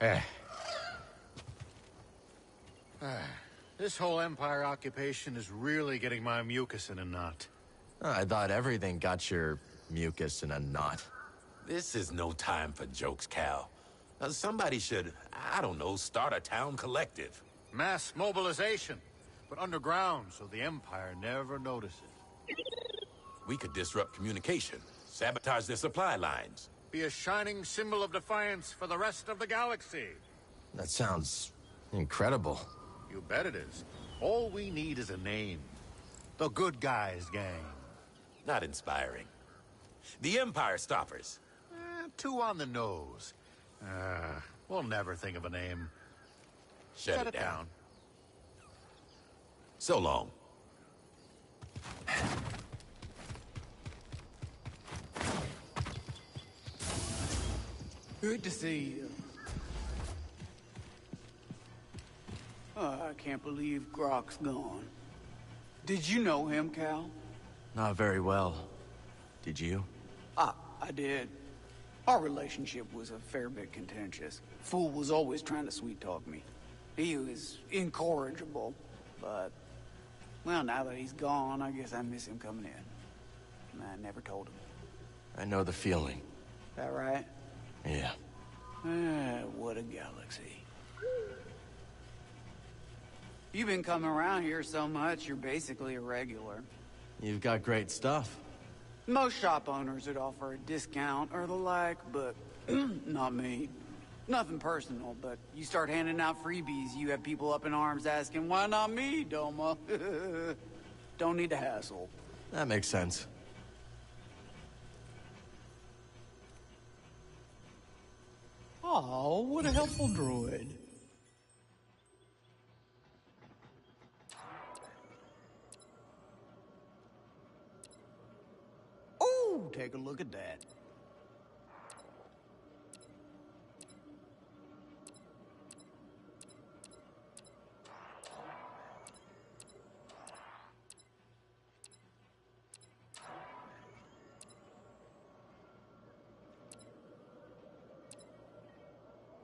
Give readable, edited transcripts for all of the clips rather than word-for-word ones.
Eh. This whole Empire occupation is really getting my mucus in a knot. I thought everything got your mucus in a knot. This is no time for jokes, Cal. Somebody should, I don't know, start a town collective. Mass mobilization, but underground so the Empire never notices. We could disrupt communication, sabotage their supply lines. Be a shining symbol of defiance for the rest of the galaxy. That sounds incredible. You bet it is. All we need is a name. The Good Guys Gang. Not inspiring. The Empire Stoppers. Too on the nose. We'll never think of a name. Shut it down. So long. Good to see you. Oh, I can't believe Grok's gone. Did you know him, Cal? Not very well. Did you? I did. Our relationship was a fair bit contentious. Fool was always trying to sweet-talk me. He was incorrigible, but... Well, now that he's gone, I guess I miss him coming in. I never told him. I know the feeling. That right? Yeah. What a galaxy. You've been coming around here so much, you're basically a regular. You've got great stuff. Most shop owners would offer a discount or the like, but not me. Nothing personal, but you start handing out freebies, you have people up in arms asking, why not me, Doma? Don't need to hassle. That makes sense. Oh, what a helpful droid. Oh, take a look at that.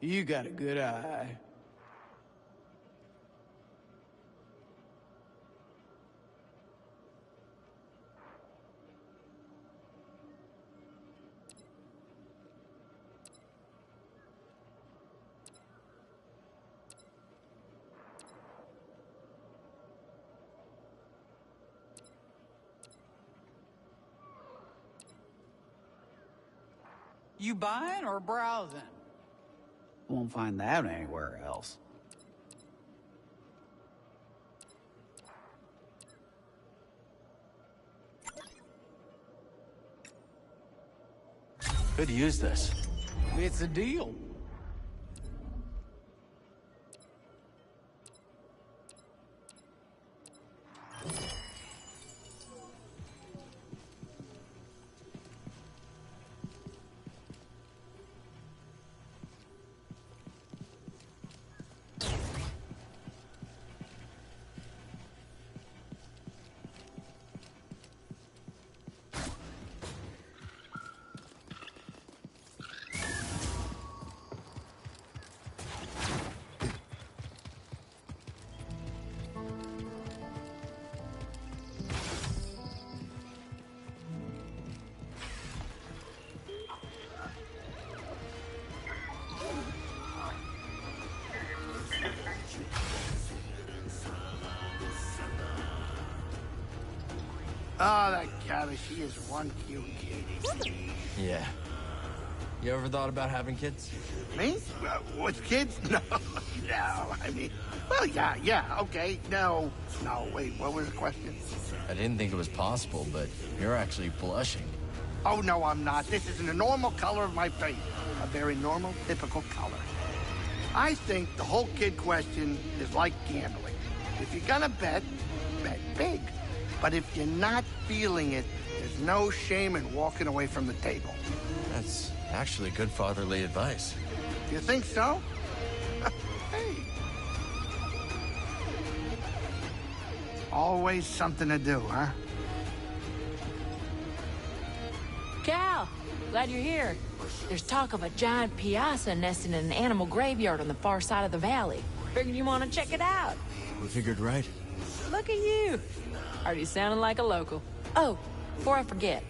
You got a good eye. You buying or browsing? Won't find that anywhere else. Could use this. It's a deal. Oh, that Gabby, she is one cute kid. Yeah. You ever thought about having kids? Me? With kids? No, no. I mean, well, yeah, okay. No, wait, what was the question? I didn't think it was possible, but you're actually blushing. Oh, no, I'm not. This isn't the normal color of my face. A very normal, typical color. I think the whole kid question is like gambling. If you're gonna bet big. But if you're not feeling it, there's no shame in walking away from the table. That's actually good fatherly advice. You think so? Hey. Always something to do, huh? Cal. Glad you're here. There's talk of a giant piazza nesting in an animal graveyard on the far side of the valley. Figured you want to check it out. You figured right. Look at you. Already sounding like a local. Oh, before I forget.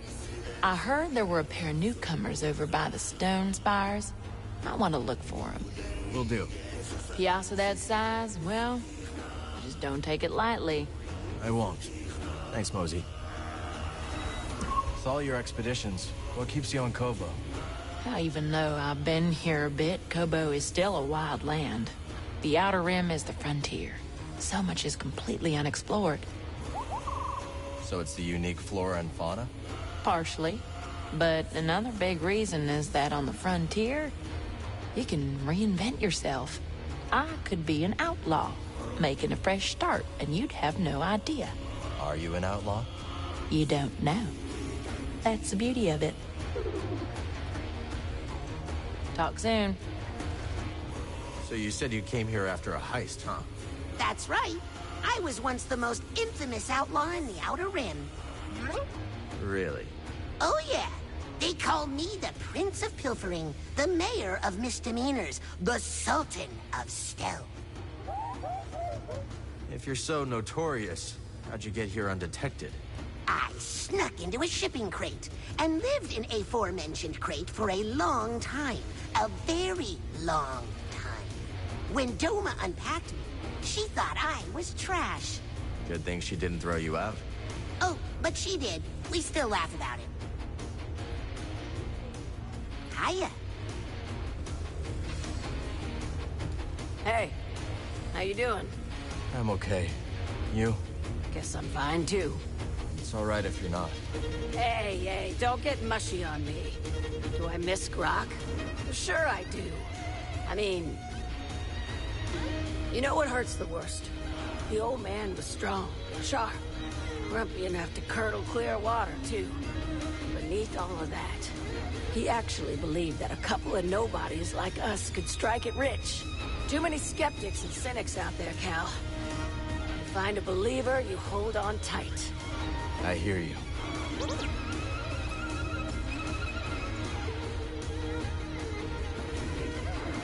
I heard there were a pair of newcomers over by the stone spires. I want to look for them. Will do. Piazza that size, well, just don't take it lightly. I won't. Thanks, Mosey. With all your expeditions, what keeps you on Kobo? Even though I've been here a bit, Kobo is still a wild land. The Outer Rim is the frontier. So much is completely unexplored. So it's the unique flora and fauna? Partially. But another big reason is that on the frontier, you can reinvent yourself. I could be an outlaw, making a fresh start, and you'd have no idea. Are you an outlaw? You don't know. That's the beauty of it. Talk soon. So you said you came here after a heist, huh? That's right. I was once the most infamous outlaw in the Outer Rim. Really? Oh, yeah. They call me the Prince of Pilfering, the Mayor of Misdemeanors, the Sultan of Stealth. If you're so notorious, how'd you get here undetected? I snuck into a shipping crate and lived in a aforementioned crate for a long time. A very long time. When Doma unpacked me, she thought I was trash. Good thing she didn't throw you out. Oh, but she did. We still laugh about it. Hiya. Hey, how you doing? I'm okay. You? Guess I'm fine too. It's all right if you're not. Hey, don't get mushy on me. Do I miss Grok? Sure I do. I mean, you know what hurts the worst? The old man was strong, sharp, grumpy enough to curdle clear water, too. Beneath all of that, he actually believed that a couple of nobodies like us could strike it rich. Too many skeptics and cynics out there, Cal. You find a believer, you hold on tight. I hear you.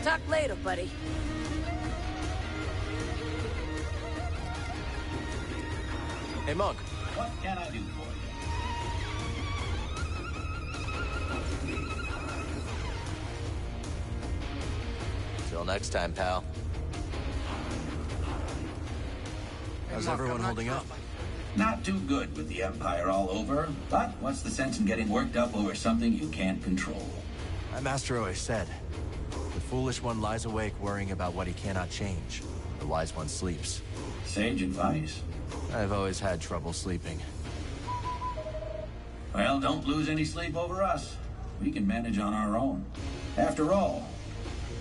Talk later, buddy. Hey, Monk. What can I do for you? Till next time, pal. How's everyone holding up? Not too good with the Empire all over, but what's the sense in getting worked up over something you can't control? My master always said, the foolish one lies awake worrying about what he cannot change. The wise one sleeps. Sage advice. I've always had trouble sleeping. Well, don't lose any sleep over us. We can manage on our own. After all,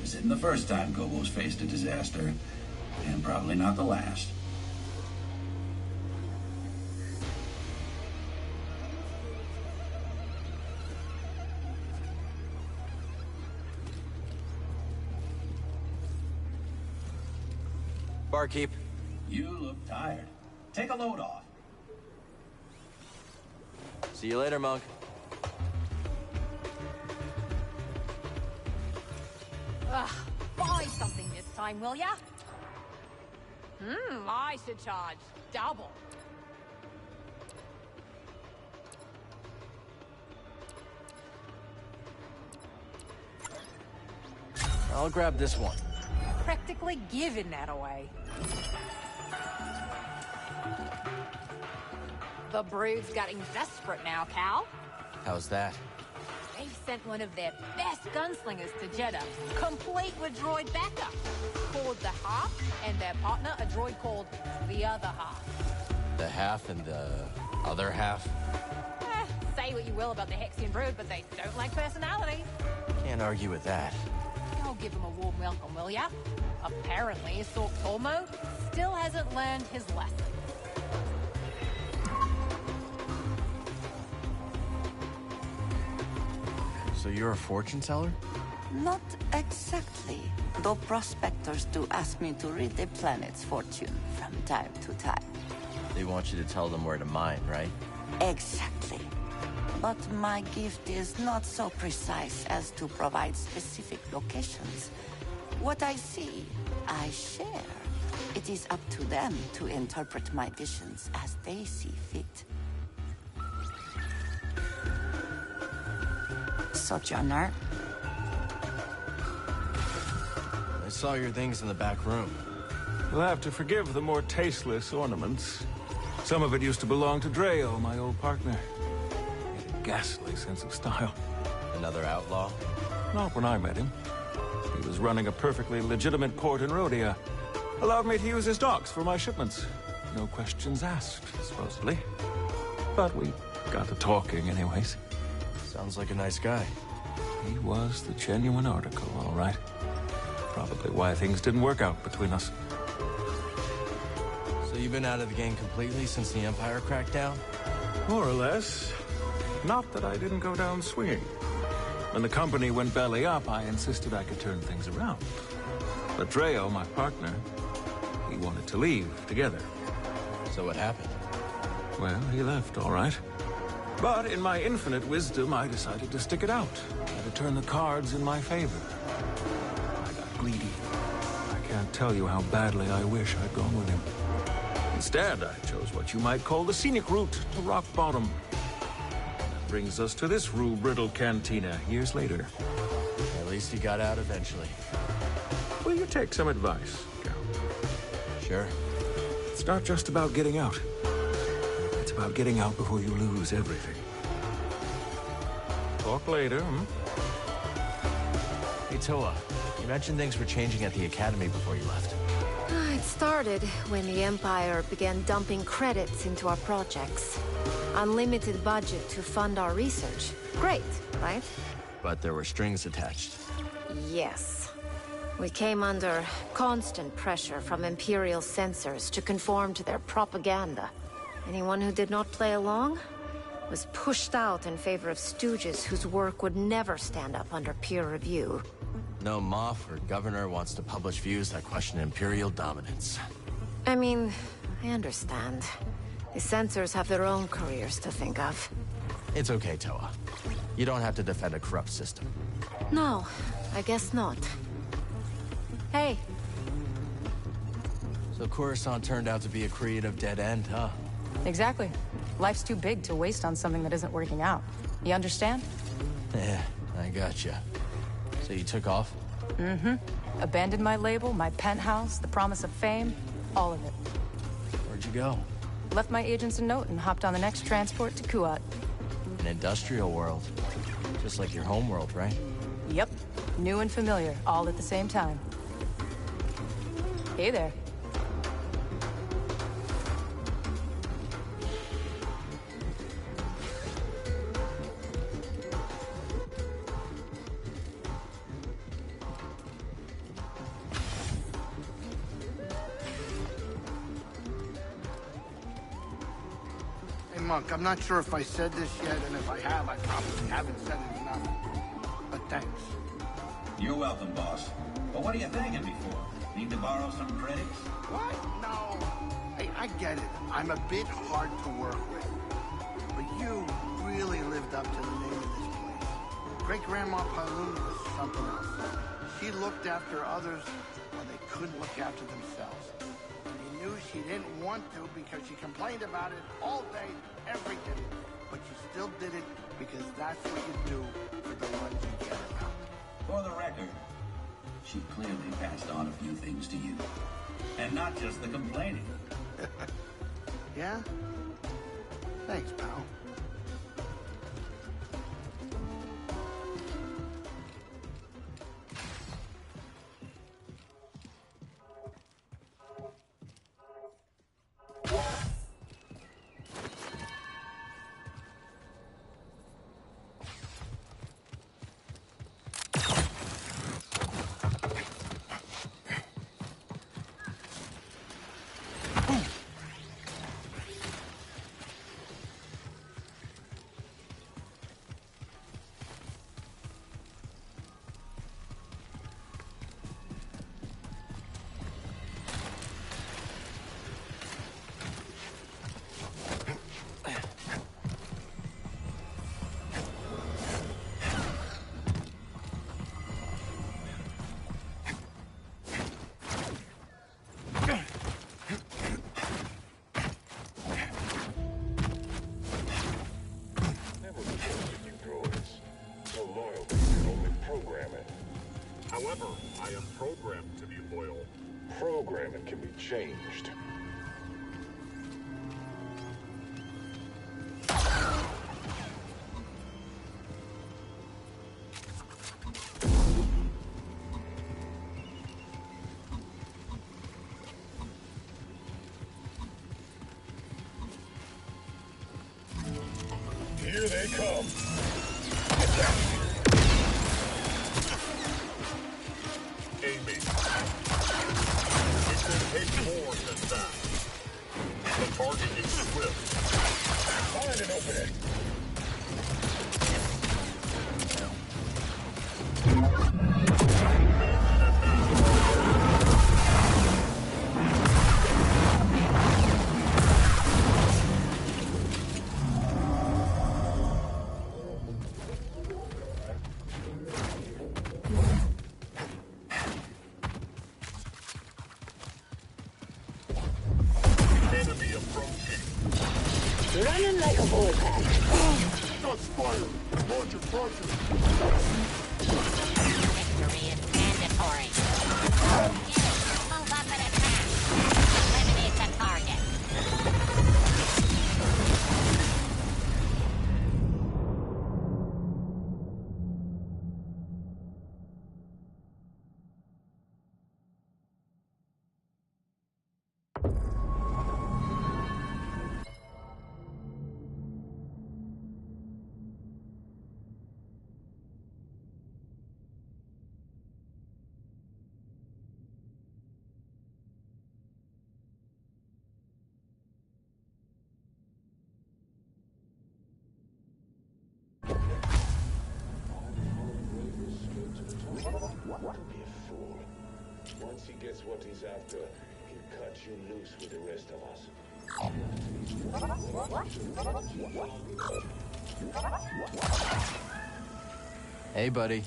this isn't the first time Kobo's faced a disaster, and probably not the last. Barkeep. You look tired. Take a load off. See you later, Monk. Buy something this time, will ya? I should charge double. I'll grab this one. Practically giving that away. The brood's getting desperate now, Cal. How's that? They've sent one of their best gunslingers to Jedi, complete with droid backup, called the Half, and their partner, a droid called the Other Half. The half and the other half? Say what you will about the Hexian brood, but they don't like personality. Can't argue with that. I'll give them a warm welcome, will ya? Apparently, Sork Tormo still hasn't learned his lesson. So you're a fortune teller? Not exactly, though prospectors do ask me to read the planet's fortune from time to time. They want you to tell them where to mine, right? Exactly. But my gift is not so precise as to provide specific locations. What I see, I share. It is up to them to interpret my visions as they see fit. Sojourner. I saw your things in the back room. You'll have to forgive the more tasteless ornaments. Some of it used to belong to Dreo, my old partner. He had a ghastly sense of style. Another outlaw? Not when I met him. He was running a perfectly legitimate port in Rhodia. Allowed me to use his docks for my shipments. No questions asked, supposedly. But we got to talking anyways. Sounds like a nice guy. He was the genuine article, all right. Probably why things didn't work out between us. So you've been out of the game completely since the Empire crackdown? More or less. Not that I didn't go down swinging. When the company went belly up, I insisted I could turn things around. But Dreo, my partner, he wanted to leave together. So what happened? Well, he left, all right. But in my infinite wisdom, I decided to stick it out. To turn the cards in my favor. I got greedy. I can't tell you how badly I wish I'd gone with him. Instead, I chose what you might call the scenic route to rock bottom. That brings us to this rue-brittle cantina years later. At least he got out eventually. Will you take some advice, Cal? Sure. It's not just about getting out. It's about getting out before you lose everything. Talk later, Hey, Toa, you mentioned things were changing at the Academy before you left. It started when the Empire began dumping credits into our projects. Unlimited budget to fund our research. Great, right? But there were strings attached. Yes. We came under constant pressure from Imperial censors to conform to their propaganda. Anyone who did not play along was pushed out in favor of stooges whose work would never stand up under peer review. No Moff or Governor wants to publish views that question Imperial dominance. I mean, I understand. The censors have their own careers to think of. It's okay, Toa. You don't have to defend a corrupt system. No, I guess not. Hey. So Coruscant turned out to be a creative dead end, huh? Exactly. Life's too big to waste on something that isn't working out. You understand? Yeah, I gotcha. So you took off? Mm-hmm. Abandoned my label, my penthouse, the promise of fame, all of it. Where'd you go? Left my agents a note and hopped on the next transport to Kuat. An industrial world. Just like your home world, right? Yep. New and familiar, all at the same time. Hey there. Monk, I'm not sure if I said this yet, and if I have, I probably haven't said it enough. But thanks. You're welcome, boss. But what are you thanking me for? Need to borrow some credits? What? No. Hey, I get it. I'm a bit hard to work with. But you really lived up to the name of this place. Great-Grandma Paloon was something else. She looked after others when they couldn't look after themselves. She knew she didn't want to because she complained about it all day, every day. But she still did it because that's what you do for the ones you care about. For the record, she clearly passed on a few things to you. And not just the complaining. Yeah? Thanks, pal. However, I am programmed to be loyal. Programming can be changed. Here they come. Get down here. Amy. It could take more than that. The target is swift. Find an opening. Enemy approaching. Running like a bullpup. Shots fired. Roger, roger. Victory is mandatory. Move up and attack. Eliminate the target. Don't be a fool. Once he gets what he's after, he'll cut you loose with the rest of us. Hey, buddy.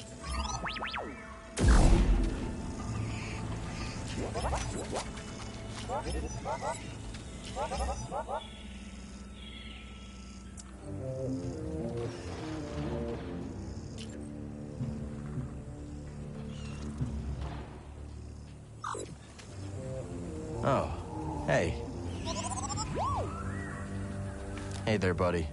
Oh, hey. Hey there, buddy.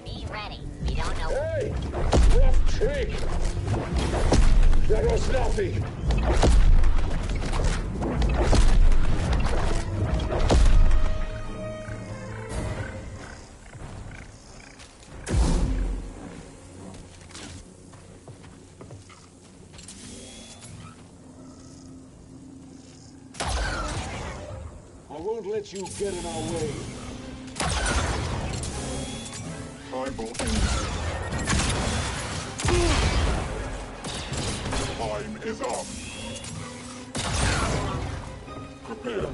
Be ready. We don't know. Hey! Rough trick! That was nothing! I won't let you get in our way. Eyeball. Time is up. Prepare.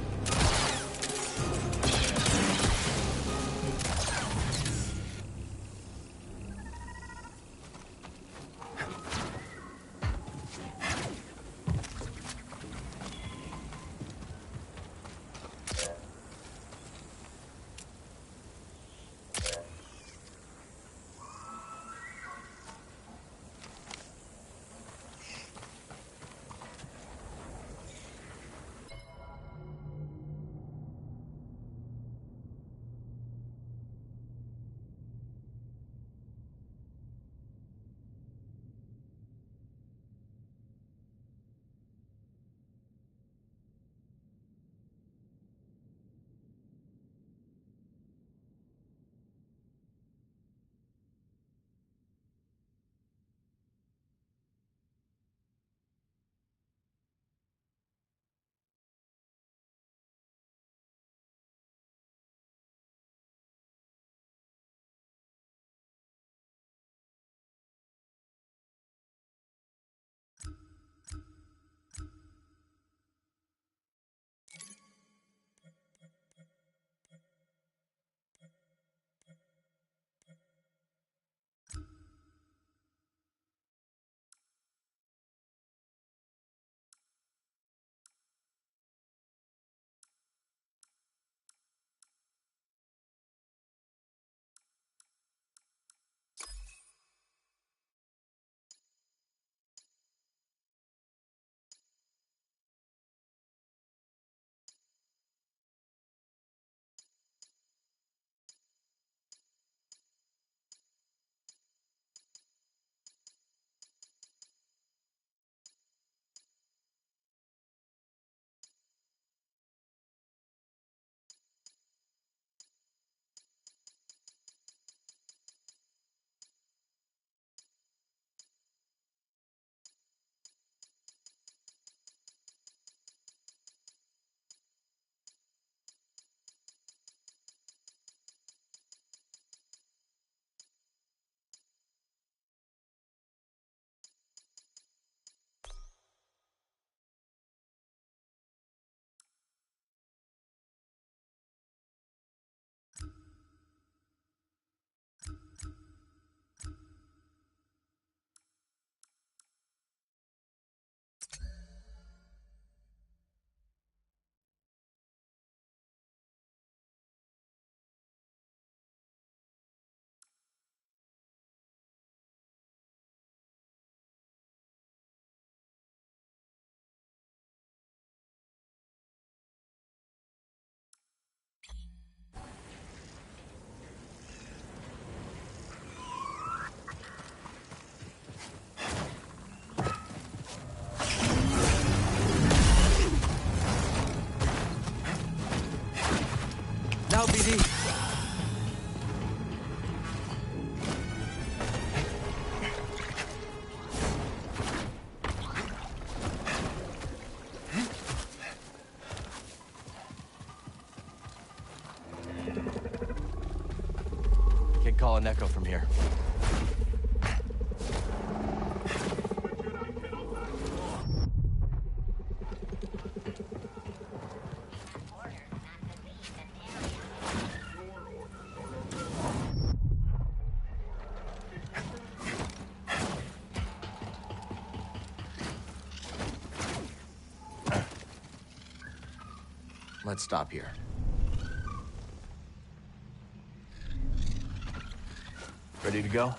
an echo from here. Let's stop here. Ready to go?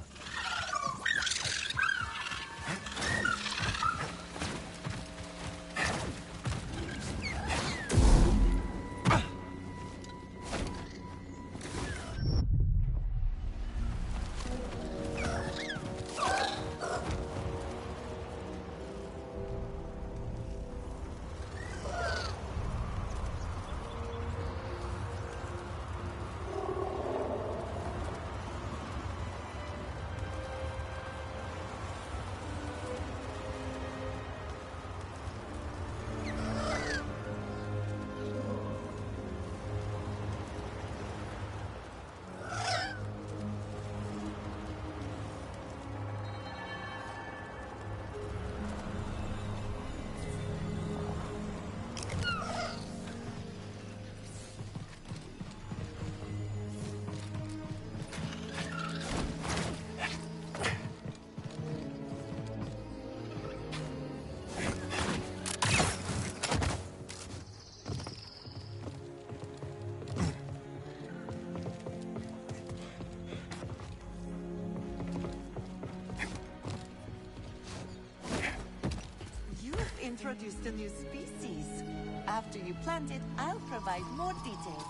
Introduced a new species. After you plant it, I'll provide more detail.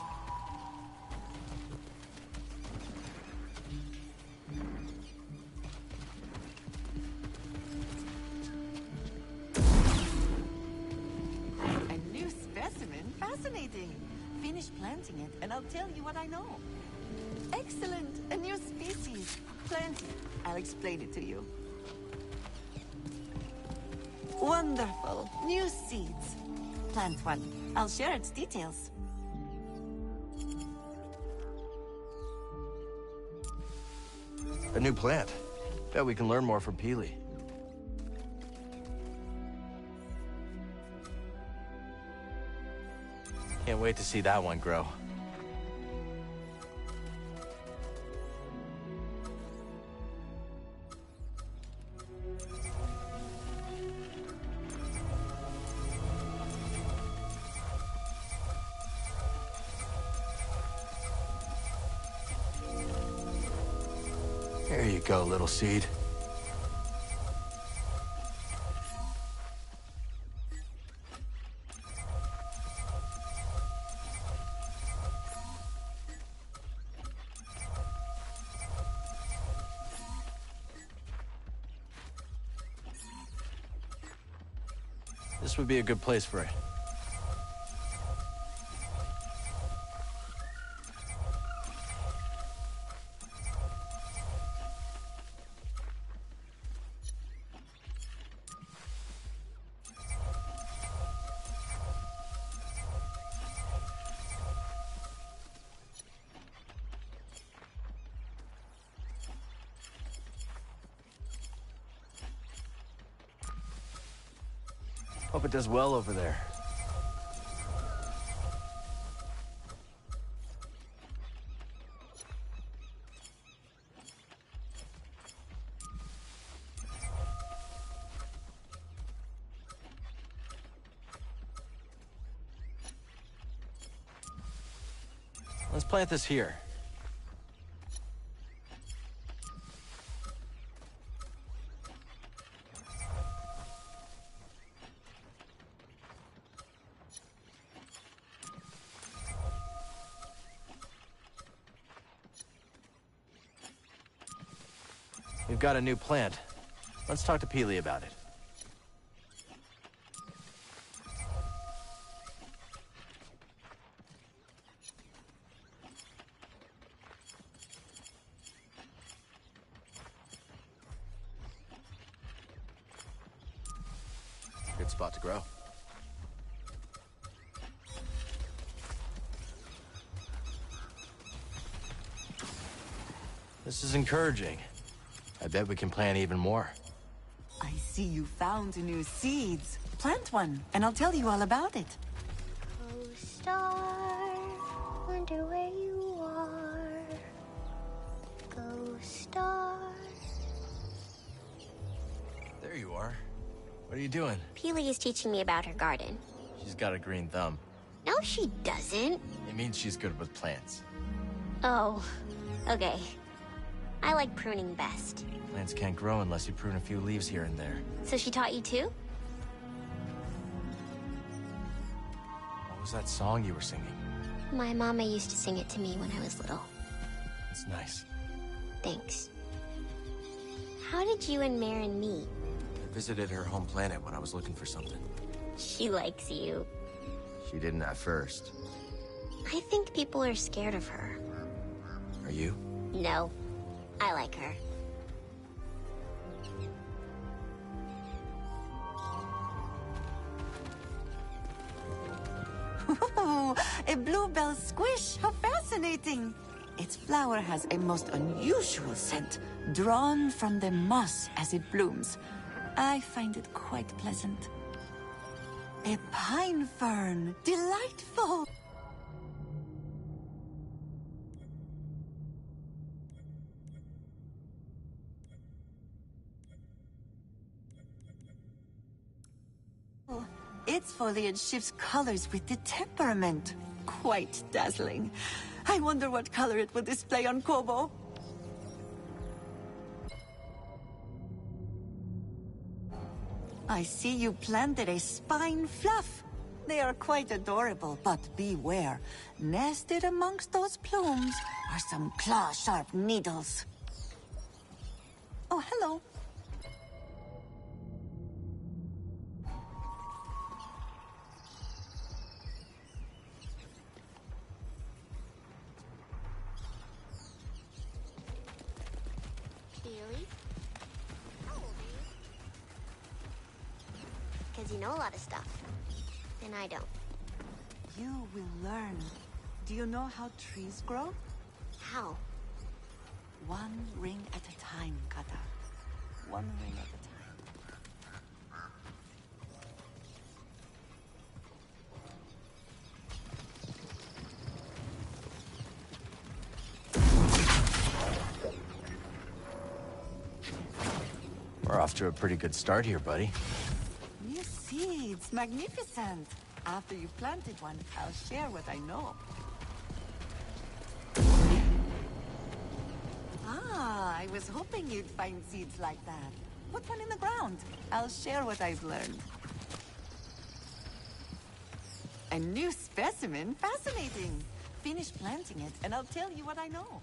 A new specimen? Fascinating. Finish planting it, and I'll tell you what I know. Excellent. A new species. Plant it. I'll explain it to you. Wonderful. New seeds. Plant one. I'll share its details. A new plant. Bet we can learn more from Peely. Can't wait to see that one grow. There you go, little seed. This would be a good place for it. Hope it does well over there. Let's plant this here. We've got a new plant. Let's talk to Peely about it. Good spot to grow. This is encouraging. I bet we can plant even more. I see you found new seeds. Plant one, and I'll tell you all about it. Oh, star, wonder where you are. Go, star. There you are. What are you doing? Peely is teaching me about her garden. She's got a green thumb. No, she doesn't. It means she's good with plants. Oh, okay. I like pruning best. Plants can't grow unless you prune a few leaves here and there. So she taught you too? What was that song you were singing? My mama used to sing it to me when I was little. It's nice. Thanks. How did you and Marin meet? I visited her home planet when I was looking for something. She likes you. She didn't at first. I think people are scared of her. Are you? No. I like her. Ooh, a bluebell squish. How fascinating. Its flower has a most unusual scent, drawn from the moss as it blooms. I find it quite pleasant. A pine fern. Delightful. Its foliage shifts colors with the temperament. Quite dazzling. I wonder what color it will display on Kobo. I see you planted a spine fluff. They are quite adorable, but beware. Nested amongst those plumes are some claw-sharp needles. Oh, hello. Peely? How old are you? Because you know a lot of stuff. And I don't. You will learn. Do you know how trees grow? How? One ring at a time, Kata. One ring at a time. We're off to a pretty good start here, buddy. New seeds, magnificent. After you've planted one, I'll share what I know. Ah, I was hoping you'd find seeds like that. Put one in the ground. I'll share what I've learned. A new specimen? Fascinating. Finish planting it, and I'll tell you what I know.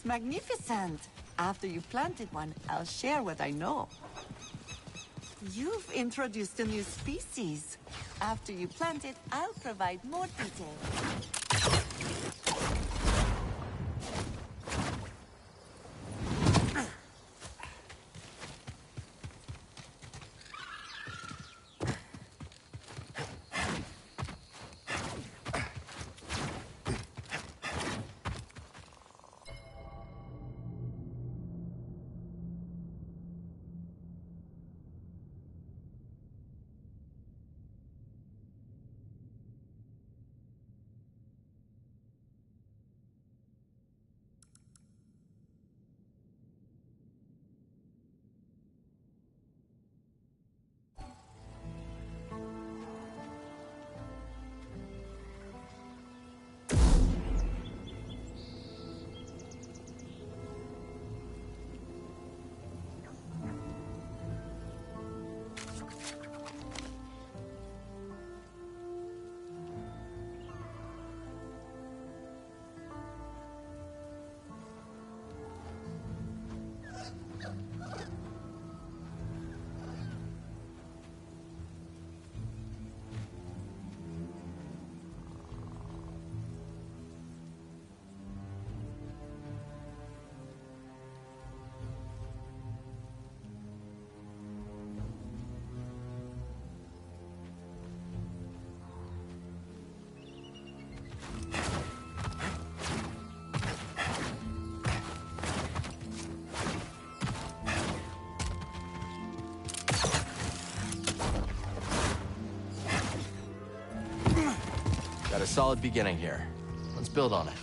Magnificent. After you've planted one, I'll share what I know. You've introduced a new species. After you plant it, I'll provide more detail. Got a solid beginning here. Let's build on it.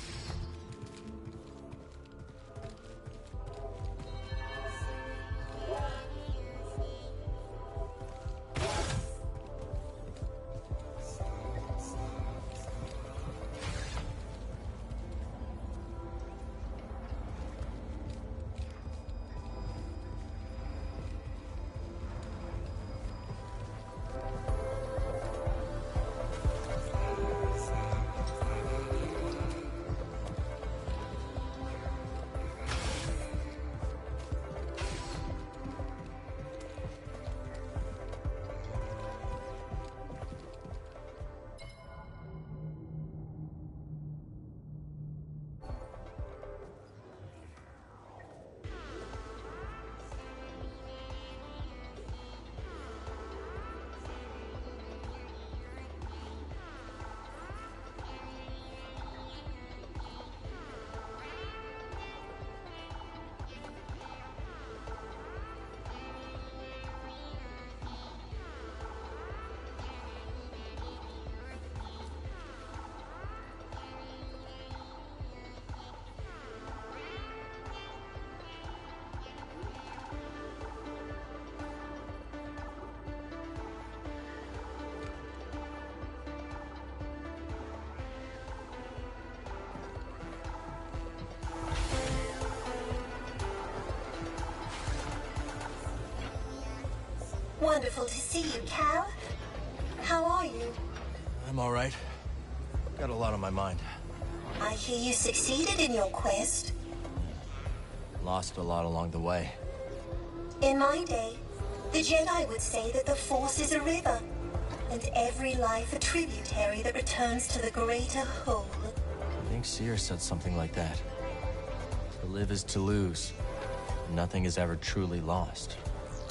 Wonderful to see you, Cal. How are you? I'm all right. Got a lot on my mind. I hear you succeeded in your quest. Lost a lot along the way. In my day, the Jedi would say that the Force is a river, and every life a tributary that returns to the greater whole. I think Seer said something like that. To live is to lose. Nothing is ever truly lost.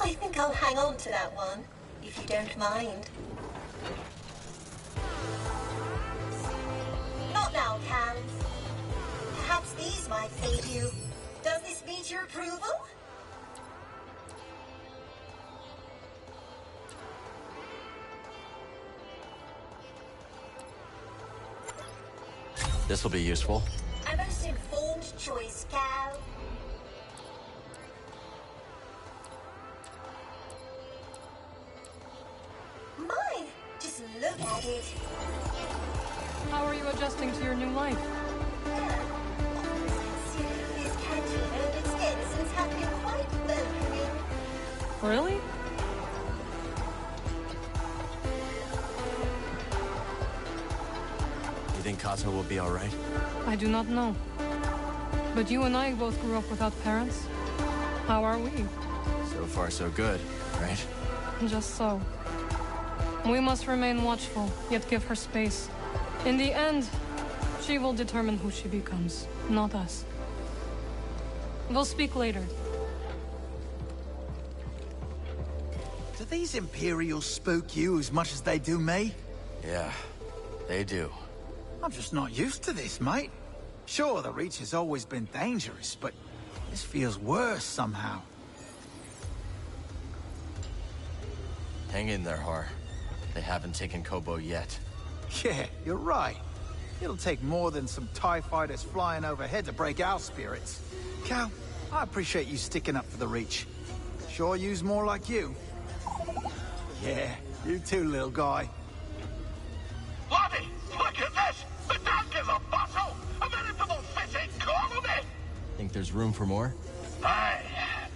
I think I'll hang on to that one, if you don't mind. Not now, Cal. Perhaps these might aid you. Does this meet your approval? This will be useful. A most informed choice, Cal. My, just look at it. How are you adjusting to your new life? This canteen and its denizens have been quite welcoming. Really? You think Kato will be all right? I do not know. But you and I both grew up without parents. How are we? So far, so good, right? Just so. We must remain watchful, yet give her space. In the end, she will determine who she becomes, not us. We'll speak later. Do these Imperials spook you as much as they do me? Yeah, they do. I'm just not used to this, mate. Sure, the Reach has always been dangerous, but this feels worse somehow. Hang in there, Har. They haven't taken Kobo yet. Yeah, you're right. It'll take more than some TIE fighters flying overhead to break our spirits. Cal, I appreciate you sticking up for the Reach. Sure use more like you. Yeah, you too, little guy. Laddie, look at this! The tank is a bustle! A veritable fishing colony! Think there's room for more? Aye,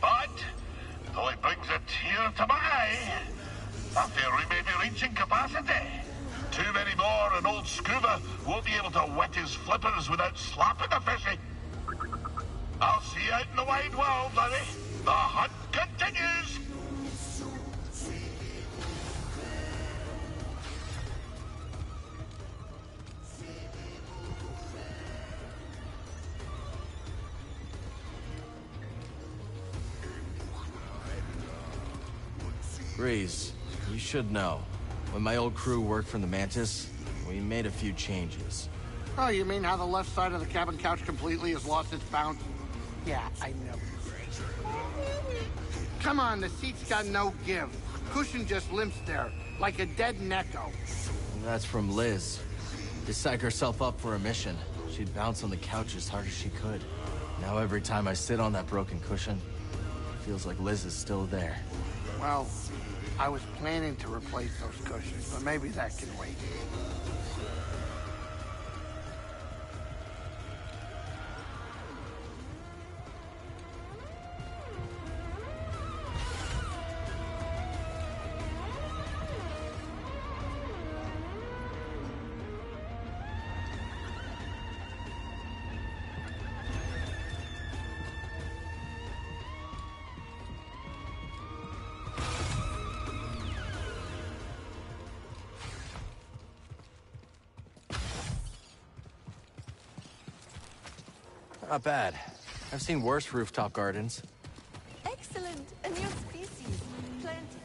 but though it brings a tear to my eye, I fear we may be reaching capacity. Too many more, and old Scuba won't be able to wet his flippers without slapping a fishy. I'll see you out in the wide world, laddie. The hunt continues! Breeze, you should know. When my old crew worked from the Mantis, we made a few changes. Oh, you mean how the left side of the cabin couch completely has lost its bounce? Yeah, I know. Come on, the seat's got no give. Cushion just limps there, like a dead necko. That's from Liz. To psych herself up for a mission, she'd bounce on the couch as hard as she could. Now every time I sit on that broken cushion, it feels like Liz is still there. Well, I was planning to replace those cushions, but maybe that can wait. Not bad. I've seen worse rooftop gardens. Excellent. A new species. Plenty.